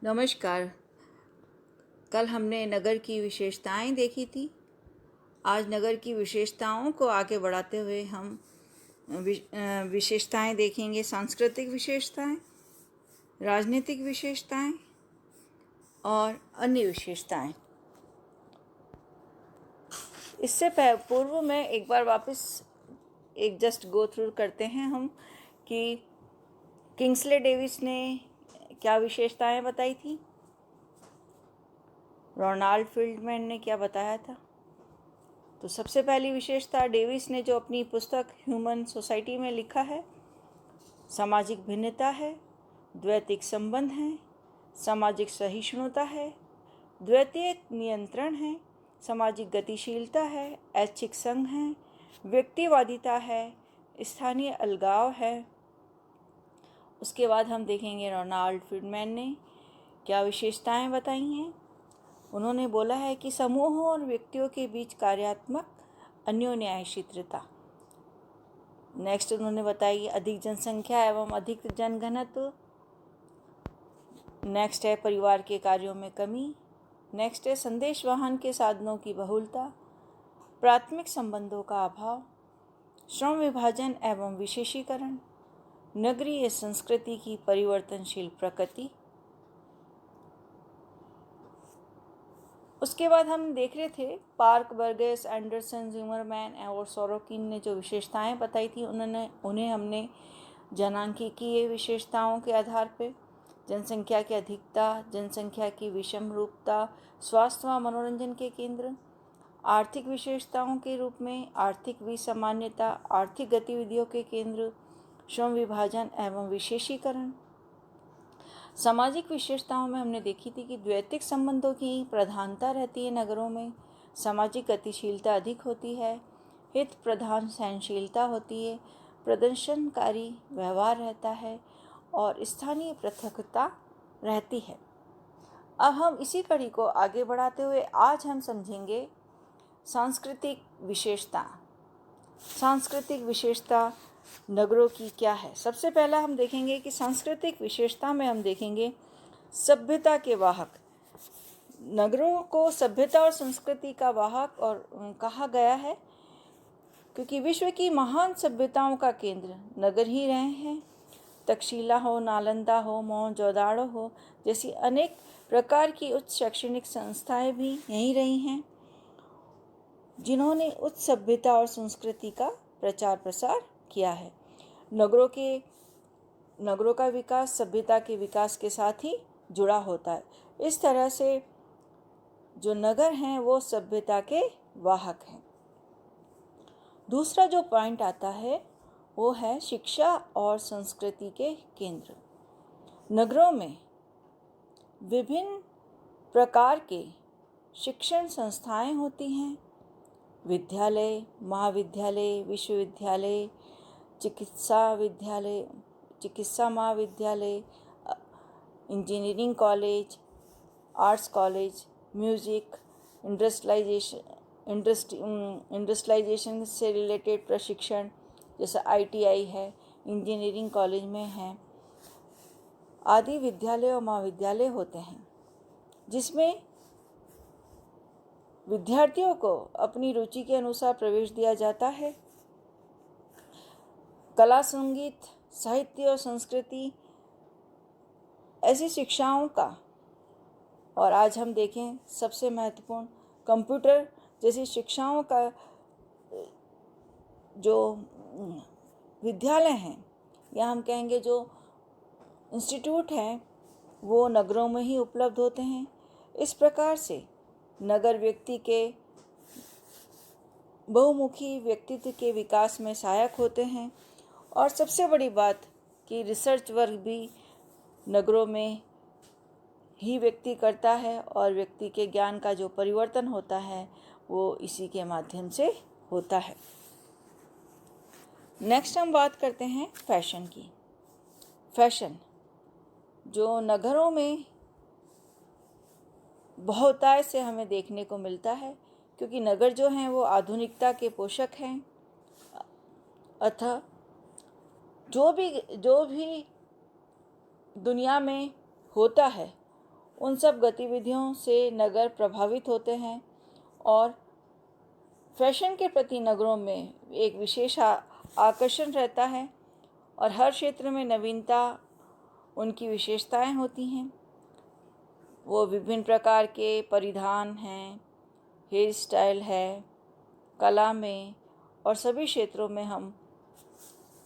नमस्कार। कल हमने नगर की विशेषताएं देखी थी। आज नगर की विशेषताओं को आगे बढ़ाते हुए हम विशेषताएं देखेंगे। सांस्कृतिक विशेषताएं, राजनीतिक विशेषताएं और अन्य विशेषताएं। इससे पूर्व में एक बार वापस एक जस्ट गो थ्रू करते हैं हम कि किंग्सले डेविस ने क्या विशेषताएं बताई थी, रोनाल्ड फील्डमैन ने क्या बताया था। तो सबसे पहली विशेषता डेविस ने जो अपनी पुस्तक ह्यूमन सोसाइटी में लिखा है, सामाजिक भिन्नता है, द्वैतिक संबंध है, सामाजिक सहिष्णुता है, द्वैतीय नियंत्रण है, सामाजिक गतिशीलता है, ऐच्छिक संघ है, व्यक्तिवादिता है, स्थानीय अलगाव है। उसके बाद हम देखेंगे रोनाल्ड फील्डमैन ने क्या विशेषताएं बताई हैं। उन्होंने बोला है कि समूहों और व्यक्तियों के बीच कार्यात्मक अन्योन्याश्रितता। नेक्स्ट उन्होंने बताई अधिक जनसंख्या एवं अधिक जनघनत्व। नेक्स्ट है परिवार के कार्यों में कमी। नेक्स्ट है संदेश वाहन के साधनों की बहुलता, प्राथमिक संबंधों का अभाव, श्रम विभाजन एवं विशेषीकरण, नगरीय संस्कृति की परिवर्तनशील प्रकृति। उसके बाद हम देख रहे थे पार्क, बर्गेस, एंडरसन, जिमरमैन और सोरोकिन ने जो विशेषताएं बताई थी उन्हें हमने जनांकीय विशेषताओं के आधार पर जनसंख्या की अधिकता, जनसंख्या की विषम रूपता, स्वास्थ्य व मनोरंजन के केंद्र, आर्थिक विशेषताओं के रूप में आर्थिक विसामान्यता, आर्थिक गतिविधियों के केंद्र, श्रम विभाजन एवं विशेषीकरण। सामाजिक विशेषताओं में हमने देखी थी कि द्वैतिक संबंधों की प्रधानता रहती है नगरों में, सामाजिक गतिशीलता अधिक होती है, हित प्रधान सहनशीलता होती है, प्रदर्शनकारी व्यवहार रहता है और स्थानीय पृथकता रहती है। अब हम इसी कड़ी को आगे बढ़ाते हुए आज हम समझेंगे सांस्कृतिक विशेषता। सांस्कृतिक विशेषता नगरों की क्या है। सबसे पहला हम देखेंगे कि सांस्कृतिक विशेषता में हम देखेंगे सभ्यता के वाहक। नगरों को सभ्यता और संस्कृति का वाहक और कहा गया है क्योंकि विश्व की महान सभ्यताओं का केंद्र नगर ही रहे हैं। तक्षशिला हो, नालंदा हो, मोहनजोदाड़ो हो जैसी अनेक प्रकार की उच्च शैक्षणिक संस्थाएं भी यहीं रही हैं, जिन्होंने उच्च सभ्यता और संस्कृति का प्रचार प्रसार किया है। नगरों का विकास सभ्यता के विकास के साथ ही जुड़ा होता है। इस तरह से जो नगर हैं वो सभ्यता के वाहक हैं। दूसरा जो पॉइंट आता है वो है शिक्षा और संस्कृति के केंद्र। नगरों में विभिन्न प्रकार के शिक्षण संस्थाएं होती हैं। विद्यालय, महाविद्यालय, विश्वविद्यालय, चिकित्सा महाविद्यालय, engineering college, arts college, music, industrialisation से रिलेटेड प्रशिक्षण जैसा ITI है, इंजीनियरिंग कॉलेज में है, आदि विद्यालय और महाविद्यालय होते हैं, जिसमें विद्यार्थियों को अपनी रुचि के अनुसार प्रवेश दिया जाता है। कला, संगीत, साहित्य और संस्कृति ऐसी शिक्षाओं का, और आज हम देखें सबसे महत्वपूर्ण कंप्यूटर जैसी शिक्षाओं का जो विद्यालय हैं या हम कहेंगे जो इंस्टीट्यूट हैं वो नगरों में ही उपलब्ध होते हैं। इस प्रकार से नगर व्यक्ति के बहुमुखी व्यक्तित्व के विकास में सहायक होते हैं। और सबसे बड़ी बात कि रिसर्च वर्क भी नगरों में ही व्यक्ति करता है और व्यक्ति के ज्ञान का जो परिवर्तन होता है वो इसी के माध्यम से होता है। नेक्स्ट हम बात करते हैं फैशन की। फैशन जो नगरों में बहुतायत से हमें देखने को मिलता है क्योंकि नगर जो हैं वो आधुनिकता के पोषक हैं। अतः जो भी दुनिया में होता है उन सब गतिविधियों से नगर प्रभावित होते हैं और फैशन के प्रति नगरों में एक विशेष आकर्षण रहता है और हर क्षेत्र में नवीनता उनकी विशेषताएं होती हैं। वो विभिन्न प्रकार के परिधान हैं, हेयर स्टाइल है, कला में और सभी क्षेत्रों में हम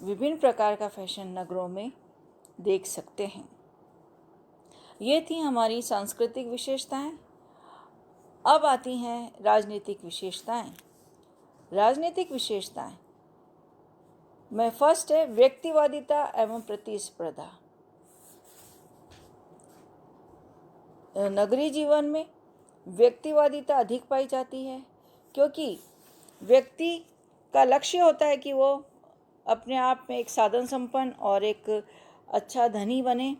विभिन्न प्रकार का फैशन नगरों में देख सकते हैं। ये थी हमारी सांस्कृतिक विशेषताएं। अब आती हैं राजनीतिक विशेषताएं। राजनीतिक विशेषताएं में फर्स्ट है व्यक्तिवादिता एवं प्रतिस्पर्धा। नगरीय जीवन में व्यक्तिवादिता अधिक पाई जाती है क्योंकि व्यक्ति का लक्ष्य होता है कि वो अपने आप में एक साधन संपन्न और एक अच्छा धनी बने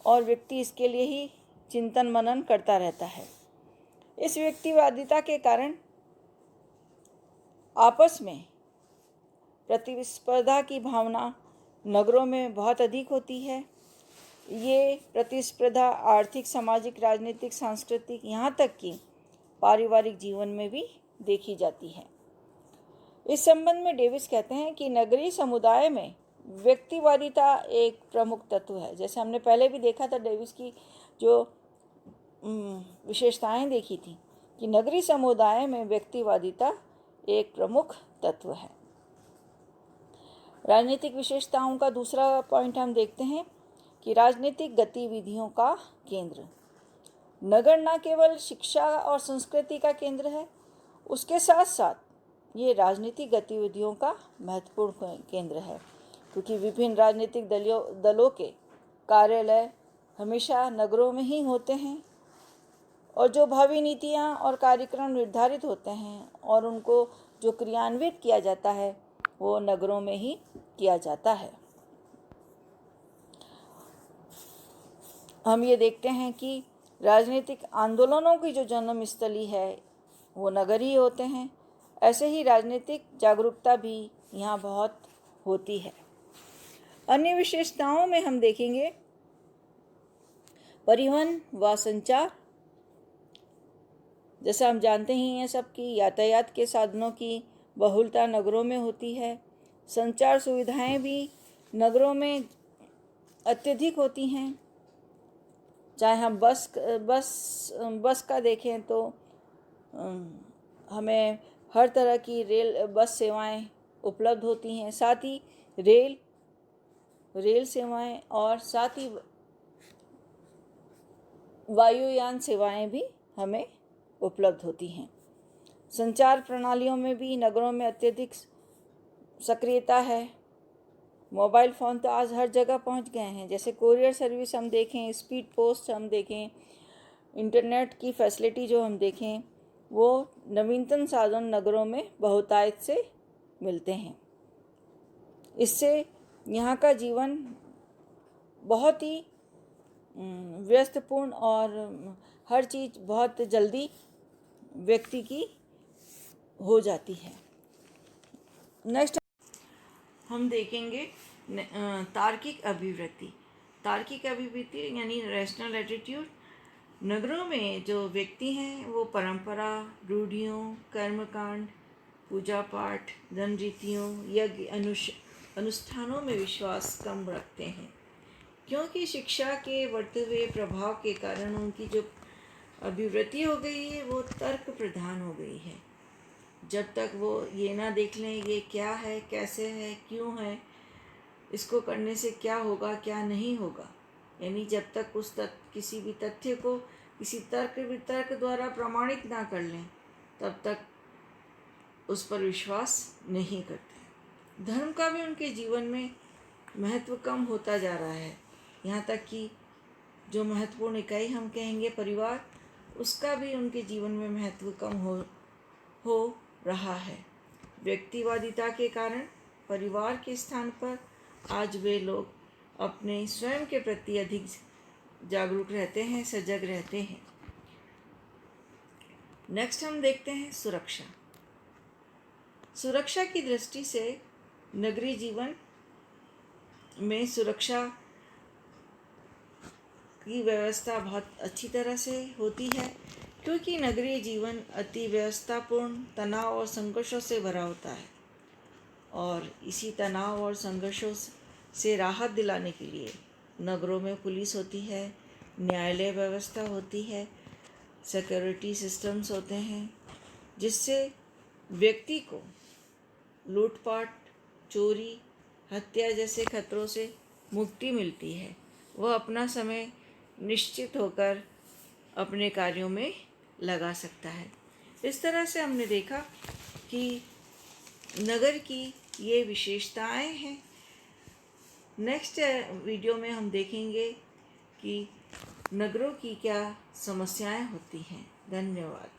और व्यक्ति इसके लिए ही चिंतन मनन करता रहता है। इस व्यक्तिवादिता के कारण आपस में प्रतिस्पर्धा की भावना नगरों में बहुत अधिक होती है। ये प्रतिस्पर्धा आर्थिक, सामाजिक, राजनीतिक, सांस्कृतिक, यहाँ तक कि पारिवारिक जीवन में भी देखी जाती है। इस संबंध में डेविस कहते हैं कि नगरीय समुदाय में व्यक्तिवादिता एक प्रमुख तत्व है। जैसे हमने पहले भी देखा था, डेविस की जो विशेषताएं देखी थी कि नगरीय समुदाय में व्यक्तिवादिता एक प्रमुख तत्व है। राजनीतिक विशेषताओं का दूसरा पॉइंट हम देखते हैं कि राजनीतिक गतिविधियों का केंद्र। नगर न केवल शिक्षा और संस्कृति का केंद्र है, उसके साथ साथ ये राजनीतिक गतिविधियों का महत्वपूर्ण केंद्र है क्योंकि विभिन्न राजनीतिक दलों के कार्यालय हमेशा नगरों में ही होते हैं और जो भावी नीतियाँ और कार्यक्रम निर्धारित होते हैं और उनको जो क्रियान्वित किया जाता है वो नगरों में ही किया जाता है। हम ये देखते हैं कि राजनीतिक आंदोलनों की जो जन्मस्थली है वो नगर ही होते हैं। ऐसे ही राजनीतिक जागरूकता भी यहाँ बहुत होती है। अन्य विशेषताओं में हम देखेंगे परिवहन व संचार। जैसा हम जानते ही हैं सबकी यातायात के साधनों की बहुलता नगरों में होती है। संचार सुविधाएं भी नगरों में अत्यधिक होती हैं। चाहे हम बस का देखें तो हमें हर तरह की बस सेवाएं उपलब्ध होती हैं, साथ ही रेल सेवाएं और साथ ही वायुयान सेवाएं भी हमें उपलब्ध होती हैं। संचार प्रणालियों में भी नगरों में अत्यधिक सक्रियता है। मोबाइल फ़ोन तो आज हर जगह पहुंच गए हैं। जैसे कोरियर सर्विस हम देखें, स्पीड पोस्ट हम देखें, इंटरनेट की फैसिलिटी जो हम देखें, वो नवीनतम साधन नगरों में बहुतायत से मिलते हैं। इससे यहाँ का जीवन बहुत ही व्यस्तपूर्ण और हर चीज़ बहुत जल्दी व्यक्ति की हो जाती है। नेक्स्ट हम देखेंगे तार्किक अभिवृत्ति। तार्किक अभिवृत्ति यानी रैशनल एटीट्यूड। नगरों में जो व्यक्ति हैं वो परंपरा, रूढ़ियों, कर्मकांड, पूजा पाठ, धन रीतियों, यज्ञ अनुष्ठानों में विश्वास कम रखते हैं क्योंकि शिक्षा के बढ़ते हुए प्रभाव के कारण उनकी जो अभिवृत्ति हो गई है वो तर्क प्रधान हो गई है। जब तक वो ये ना देख लें ये क्या है, कैसे है, क्यों है, इसको करने से क्या होगा, क्या नहीं होगा, यानी जब तक किसी भी तथ्य को किसी तर्क वितर्क द्वारा प्रमाणित ना कर लें तब तक उस पर विश्वास नहीं करते। धर्म का भी उनके जीवन में महत्व कम होता जा रहा है। यहाँ तक कि जो महत्वपूर्ण इकाई हम कहेंगे परिवार, उसका भी उनके जीवन में महत्व कम हो रहा है। व्यक्तिवादिता के कारण परिवार के स्थान पर आज वे लोग अपने स्वयं के प्रति अधिक जागरूक रहते हैं, सजग रहते हैं। नेक्स्ट हम देखते हैं सुरक्षा। सुरक्षा की दृष्टि से नगरीय जीवन में सुरक्षा की व्यवस्था बहुत अच्छी तरह से होती है, क्योंकि नगरीय जीवन अति व्यवस्थापूर्ण, तनाव और संघर्षों से भरा होता है। और इसी तनाव और संघर्षों से राहत दिलाने के लिए नगरों में पुलिस होती है, न्यायालय व्यवस्था होती है, सिक्योरिटी सिस्टम्स होते हैं, जिससे व्यक्ति को लूटपाट, चोरी, हत्या जैसे खतरों से मुक्ति मिलती है। वह अपना समय निश्चित होकर अपने कार्यों में लगा सकता है। इस तरह से हमने देखा कि नगर की ये विशेषताएं हैं। नेक्स्ट वीडियो में हम देखेंगे कि नगरों की क्या समस्याएं होती हैं। धन्यवाद।